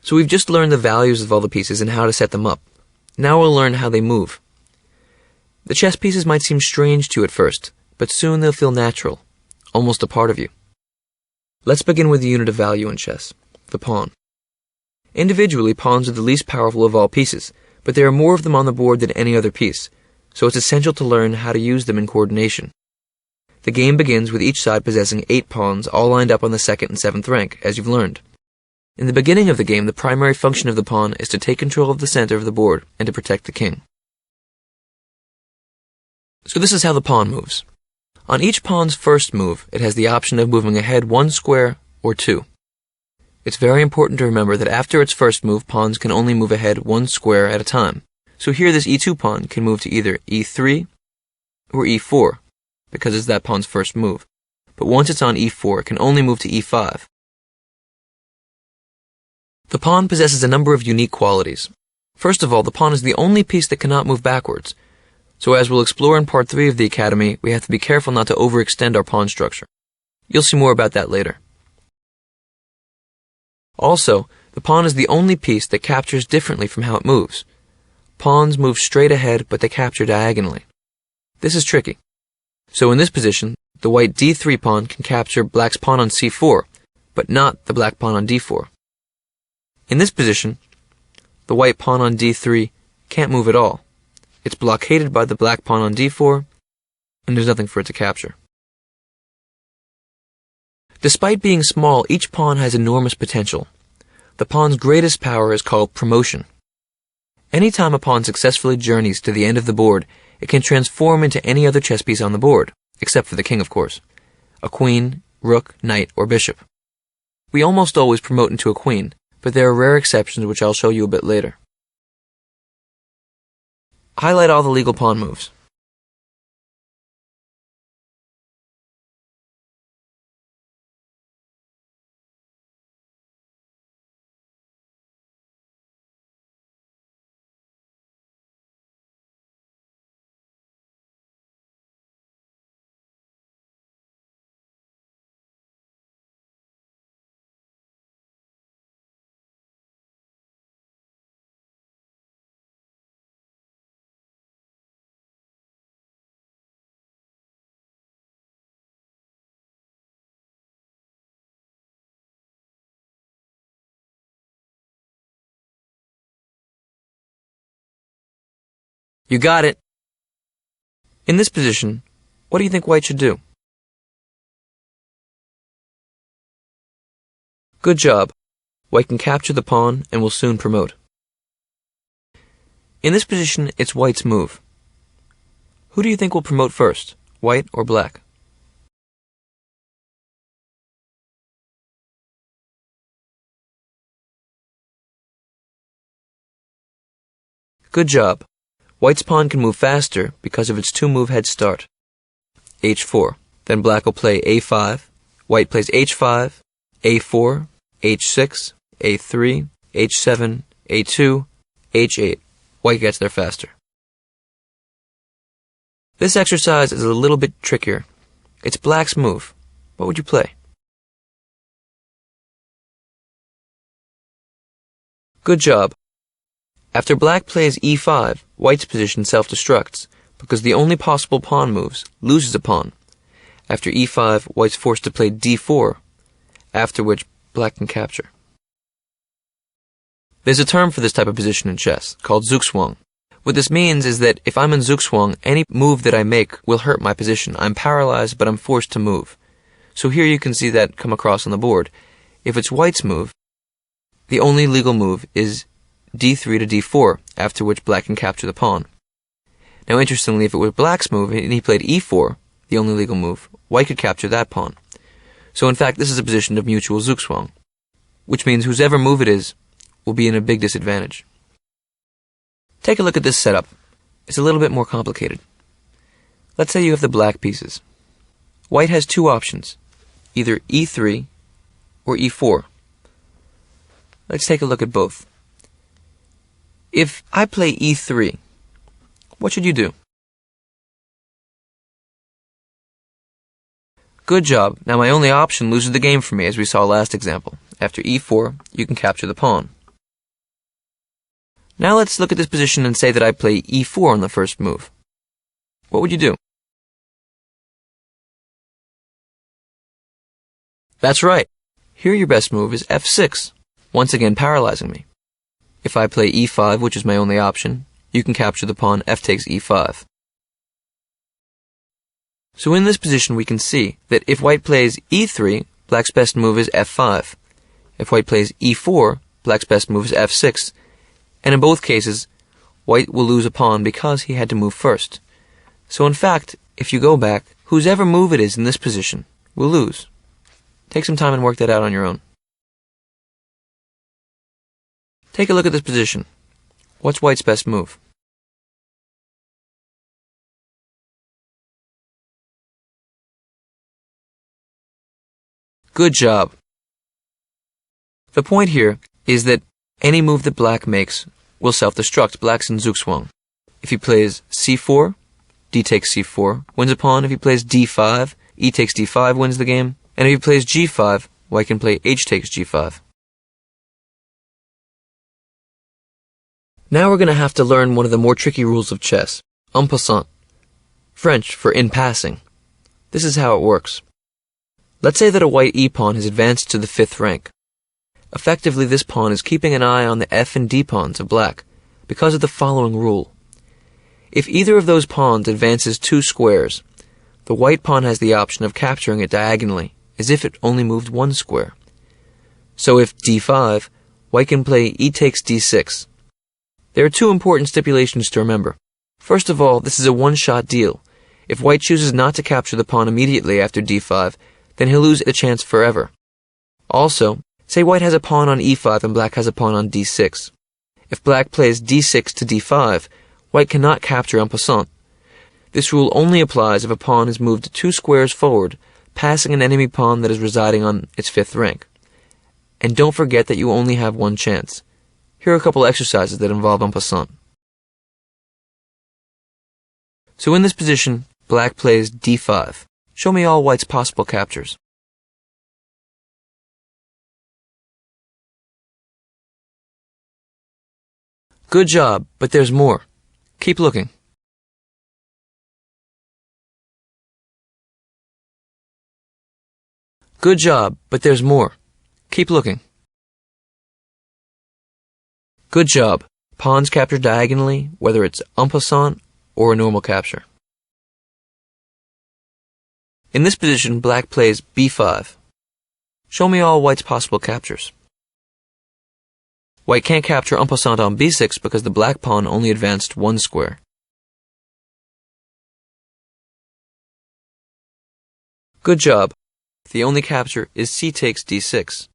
So we've just learned the values of all the pieces and how to set them up. Now we'll learn how they move. The chess pieces might seem strange to you at first, but soon they'll feel natural, almost a part of you. Let's begin with the unit of value in chess, the pawn. Individually, pawns are the least powerful of all pieces, but there are more of them on the board than any other piece, so it's essential to learn how to use them in coordination. The game begins with each side possessing 8 pawns all lined up on the 2nd and 7th rank, as you've learned. In the beginning of the game, the primary function of the pawn is to take control of the center of the board and to protect the king. So this is how the pawn moves. On each pawn's first move, it has the option of moving ahead 1 square or 2. It's very important to remember that after its first move, pawns can only move ahead 1 square at a time. So here this e2 pawn can move to either e3 or e4, because it's that pawn's first move. But once it's on e4, it can only move to e5. The pawn possesses a number of unique qualities. First of all, the pawn is the only piece that cannot move backwards. So as we'll explore in part 3 of the Academy, we have to be careful not to overextend our pawn structure. You'll see more about that later. Also, the pawn is the only piece that captures differently from how it moves. Pawns move straight ahead, but they capture diagonally. This is tricky. So in this position, the white d3 pawn can capture black's pawn on c4, but not the black pawn on d4. In this position, the white pawn on d3 can't move at all. It's blockaded by the black pawn on d4, and there's nothing for it to capture. Despite being small, each pawn has enormous potential. The pawn's greatest power is called promotion. Anytime a pawn successfully journeys to the end of the board, it can transform into any other chess piece on the board, except for the king, of course. A queen, rook, knight, or bishop. We almost always promote into a queen, but there are rare exceptions which I'll show you a bit later. Highlight all the legal pawn moves. You got it! In this position, what do you think white should do? Good job. White can capture the pawn and will soon promote. In this position, it's white's move. Who do you think will promote first, white or black? Good job. White's pawn can move faster because of its 2-move head start. h4. Then black will play a5, white plays h5, a4, h6, a3, h7, a2, h8. White gets there faster. This exercise is a little bit trickier. It's black's move. What would you play? Good job. After black plays e5, white's position self-destructs, because the only possible pawn moves loses a pawn. After e5, white's forced to play d4, after which black can capture. There's a term for this type of position in chess, called zugzwang. What this means is that if I'm in zugzwang, any move that I make will hurt my position. I'm paralyzed, but I'm forced to move. So here you can see that come across on the board. If it's white's move, the only legal move is d3 to d4, after which black can capture the pawn. Now interestingly, if it was black's move and he played e4, the only legal move, white could capture that pawn. So in fact, this is a position of mutual zugzwang, which means whosever move it is will be in a big disadvantage. Take a look at this setup. It's a little bit more complicated. Let's say you have the black pieces. White has 2 options, either e3 or e4. Let's take a look at both. If I play e3, what should you do? Good job. Now my only option loses the game for me, as we saw last example. After e4, you can capture the pawn. Now let's look at this position and say that I play e4 on the first move. What would you do? That's right. Here your best move is f6, once again paralyzing me. If I play e5, which is my only option, you can capture the pawn f takes e5. So in this position we can see that if white plays e3, black's best move is f5. If white plays e4, black's best move is f6. And in both cases, white will lose a pawn because he had to move first. So in fact, if you go back, whosever move it is in this position will lose. Take some time and work that out on your own. Take a look at this position. What's white's best move? Good job. The point here is that any move that black makes will self-destruct. Black's in Zugzwang. If he plays c4, d takes c4, wins a pawn. If he plays d5, e takes d5, wins the game. And if he plays g5, white can play h takes g5. Now we're going to have to learn one of the more tricky rules of chess, en passant, French for in passing. This is how it works. Let's say that a white e-pawn has advanced to the 5th rank. Effectively, this pawn is keeping an eye on the f and d pawns of black because of the following rule. If either of those pawns advances 2 squares, the white pawn has the option of capturing it diagonally, as if it only moved 1 square. So if d5, white can play e takes d6. There are 2 important stipulations to remember. First of all, this is a one-shot deal. If white chooses not to capture the pawn immediately after d5, then he'll lose the chance forever. Also, say white has a pawn on e5 and black has a pawn on d6. If black plays d6 to d5, white cannot capture en passant. This rule only applies if a pawn is moved 2 squares forward, passing an enemy pawn that is residing on its 5th rank. And don't forget that you only have one chance. Here are a couple exercises that involve en passant. So in this position, black plays d5. Show me all white's possible captures. Good job, but there's more. Keep looking. Good job, but there's more. Keep looking. Good job. Pawns captured diagonally, whether it's en passant or a normal capture. In this position, black plays b5. Show me all white's possible captures. White can't capture en passant on b6 because the black pawn only advanced 1 square. Good job. The only capture is c takes d6.